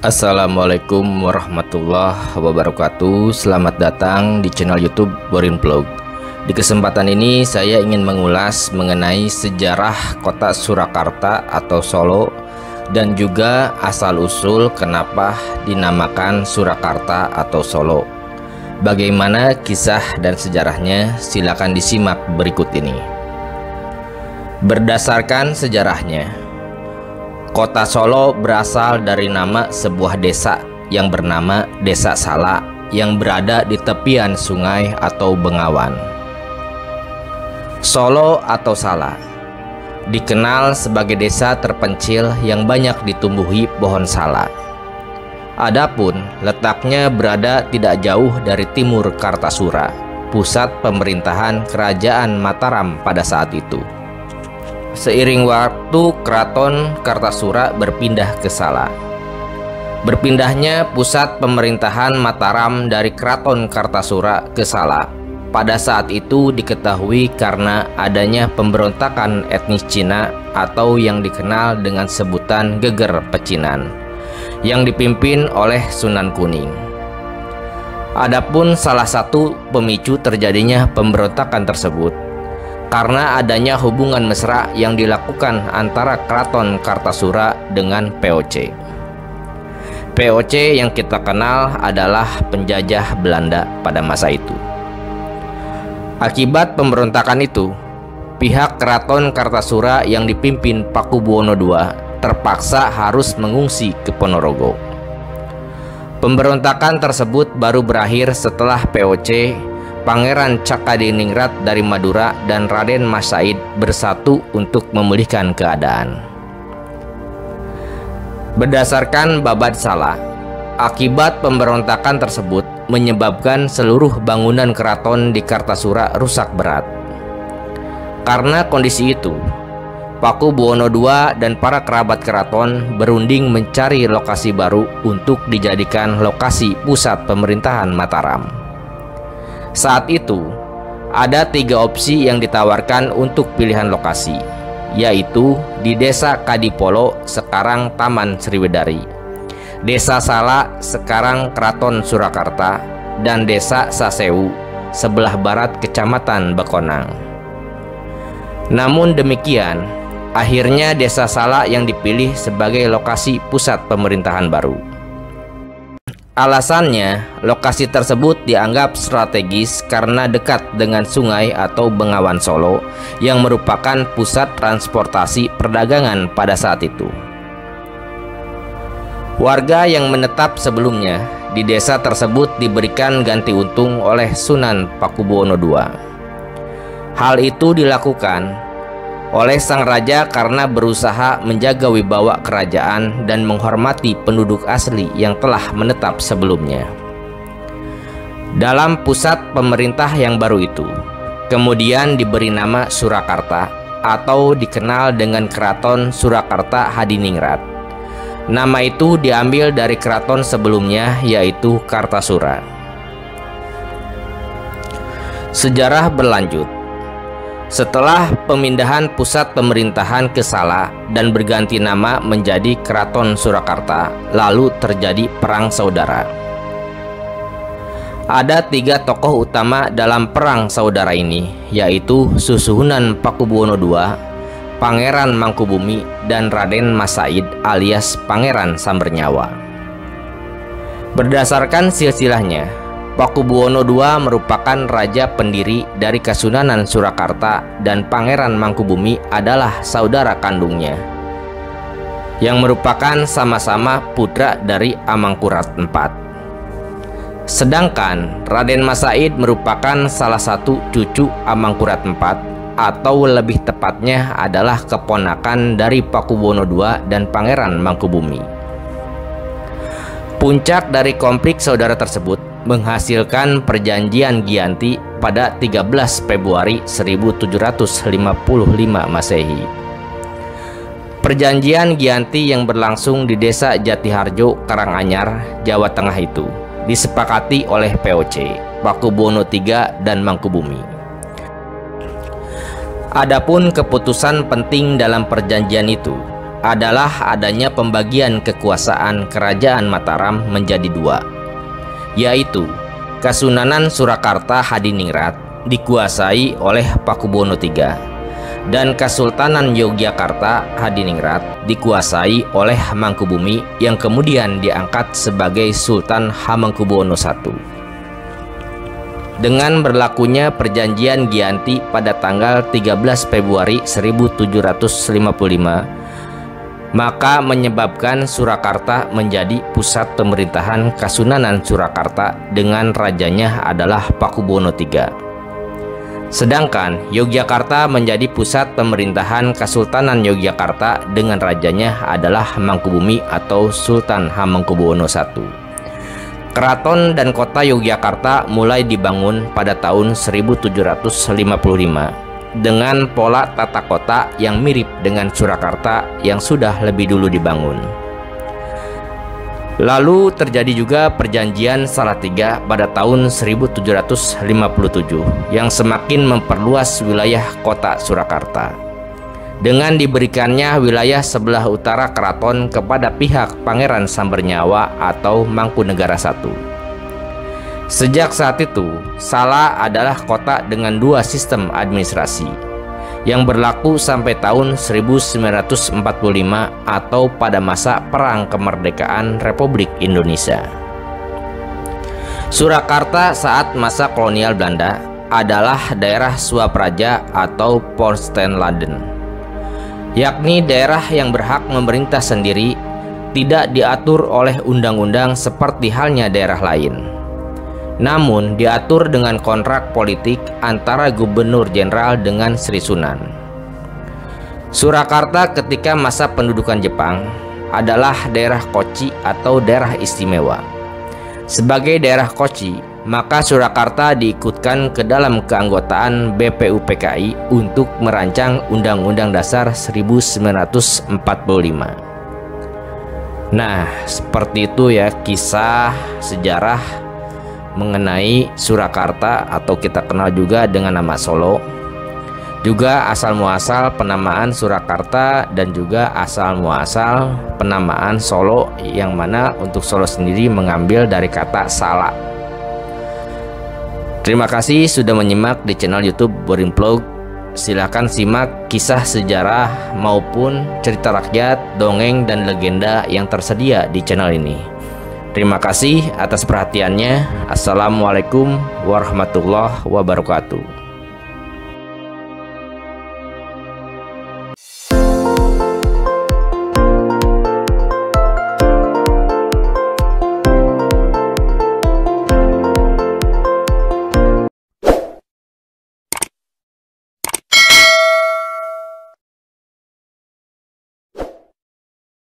Assalamualaikum warahmatullahi wabarakatuh. Selamat datang di channel YouTube Borin Vlog. Di kesempatan ini saya ingin mengulas mengenai sejarah kota Surakarta atau Solo dan juga asal-usul kenapa dinamakan Surakarta atau Solo. Bagaimana kisah dan sejarahnya? Silakan disimak berikut ini. Berdasarkan sejarahnya, Kota Solo berasal dari nama sebuah desa yang bernama Desa Sala yang berada di tepian sungai atau Bengawan. Solo atau Sala dikenal sebagai desa terpencil yang banyak ditumbuhi pohon sala. Adapun letaknya berada tidak jauh dari timur Kartasura, pusat pemerintahan Kerajaan Mataram pada saat itu. Seiring waktu, Keraton Kartasura berpindah ke Sala. Berpindahnya pusat pemerintahan Mataram dari Keraton Kartasura ke Sala pada saat itu diketahui karena adanya pemberontakan etnis Cina atau yang dikenal dengan sebutan Geger Pecinan yang dipimpin oleh Sunan Kuning. Adapun salah satu pemicu terjadinya pemberontakan tersebut karena adanya hubungan mesra yang dilakukan antara Keraton Kartasura dengan VOC. VOC yang kita kenal adalah penjajah Belanda pada masa itu. Akibat pemberontakan itu, pihak Keraton Kartasura yang dipimpin Pakubuwono II terpaksa harus mengungsi ke Ponorogo. Pemberontakan tersebut baru berakhir setelah VOC, Pangeran Cakadiningrat dari Madura dan Raden Mas Said bersatu untuk memulihkan keadaan. Berdasarkan Babad Sala, akibat pemberontakan tersebut menyebabkan seluruh bangunan keraton di Kartasura rusak berat. Karena kondisi itu, Pakubuwono II dan para kerabat keraton berunding mencari lokasi baru untuk dijadikan lokasi pusat pemerintahan Mataram. Saat itu, ada 3 opsi yang ditawarkan untuk pilihan lokasi, yaitu di Desa Kadipolo, sekarang Taman Sriwedari, Desa Sala, sekarang Keraton Surakarta, dan Desa Sasewu, sebelah barat Kecamatan Bekonang. Namun demikian, akhirnya Desa Sala yang dipilih sebagai lokasi pusat pemerintahan baru. Alasannya, lokasi tersebut dianggap strategis karena dekat dengan sungai atau Bengawan Solo yang merupakan pusat transportasi perdagangan pada saat itu. Warga yang menetap sebelumnya di desa tersebut diberikan ganti untung oleh Sunan Pakubuwono II. Hal itu dilakukan oleh sang raja karena berusaha menjaga wibawa kerajaan dan menghormati penduduk asli yang telah menetap sebelumnya. Dalam pusat pemerintah yang baru itu, kemudian diberi nama Surakarta atau dikenal dengan Keraton Surakarta Hadiningrat. Nama itu diambil dari keraton sebelumnya, yaitu Kartasura. Sejarah berlanjut. Setelah pemindahan pusat pemerintahan ke Sala dan berganti nama menjadi Keraton Surakarta, lalu terjadi perang saudara. Ada 3 tokoh utama dalam perang saudara ini, yaitu Susuhunan Pakubuwono II, Pangeran Mangkubumi, dan Raden Mas Said alias Pangeran Sambernyawa. Berdasarkan silsilahnya, Pakubuwono II merupakan raja pendiri dari Kasunanan Surakarta dan Pangeran Mangkubumi adalah saudara kandungnya, yang merupakan sama-sama putra dari Amangkurat IV. Sedangkan Raden Mas Said merupakan salah satu cucu Amangkurat IV, atau lebih tepatnya adalah keponakan dari Pakubuwono II dan Pangeran Mangkubumi. Puncak dari konflik saudara tersebut menghasilkan Perjanjian Giyanti pada 13 Februari 1755 Masehi. Perjanjian Giyanti yang berlangsung di Desa Jatiharjo, Karanganyar, Jawa Tengah itu disepakati oleh VOC, Pakubuwono III, dan Mangkubumi. Adapun keputusan penting dalam perjanjian itu adalah adanya pembagian kekuasaan Kerajaan Mataram menjadi dua, yaitu Kasunanan Surakarta Hadiningrat dikuasai oleh Pakubuwono III dan Kesultanan Yogyakarta Hadiningrat dikuasai oleh Mangkubumi yang kemudian diangkat sebagai Sultan Hamengkubuwono I. Dengan berlakunya Perjanjian Giyanti pada tanggal 13 Februari 1755, maka menyebabkan Surakarta menjadi pusat pemerintahan Kasunanan Surakarta dengan rajanya adalah Pakubuwono III. Sedangkan Yogyakarta menjadi pusat pemerintahan Kesultanan Yogyakarta dengan rajanya adalah Mangkubumi atau Sultan Hamengkubuwono I. Keraton dan kota Yogyakarta mulai dibangun pada tahun 1755 dengan pola tata kota yang mirip dengan Surakarta yang sudah lebih dulu dibangun. Lalu terjadi juga Perjanjian Salatiga pada tahun 1757 yang semakin memperluas wilayah kota Surakarta dengan diberikannya wilayah sebelah utara keraton kepada pihak Pangeran Sambernyawa atau Mangkunegara I. Sejak saat itu, Sala adalah kota dengan dua sistem administrasi yang berlaku sampai tahun 1945 atau pada masa Perang Kemerdekaan Republik Indonesia. Surakarta saat masa kolonial Belanda adalah daerah Swapraja atau Volkstenlanden, yakni daerah yang berhak memerintah sendiri, tidak diatur oleh undang-undang seperti halnya daerah lain. Namun diatur dengan kontrak politik antara Gubernur Jenderal dengan Sri Sunan. Surakarta ketika masa pendudukan Jepang adalah daerah Kochi atau daerah istimewa. Sebagai daerah Kochi, maka Surakarta diikutkan ke dalam keanggotaan BPUPKI untuk merancang Undang-Undang Dasar 1945. Nah, seperti itu ya kisah sejarah mengenai Surakarta atau kita kenal juga dengan nama Solo. Juga asal muasal penamaan Surakarta dan juga asal muasal penamaan Solo, yang mana untuk Solo sendiri mengambil dari kata Sala. Terima kasih sudah menyimak di channel YouTube Boring Vlog. Silahkan simak kisah sejarah maupun cerita rakyat, dongeng dan legenda yang tersedia di channel ini. Terima kasih atas perhatiannya. Assalamualaikum warahmatullahi wabarakatuh.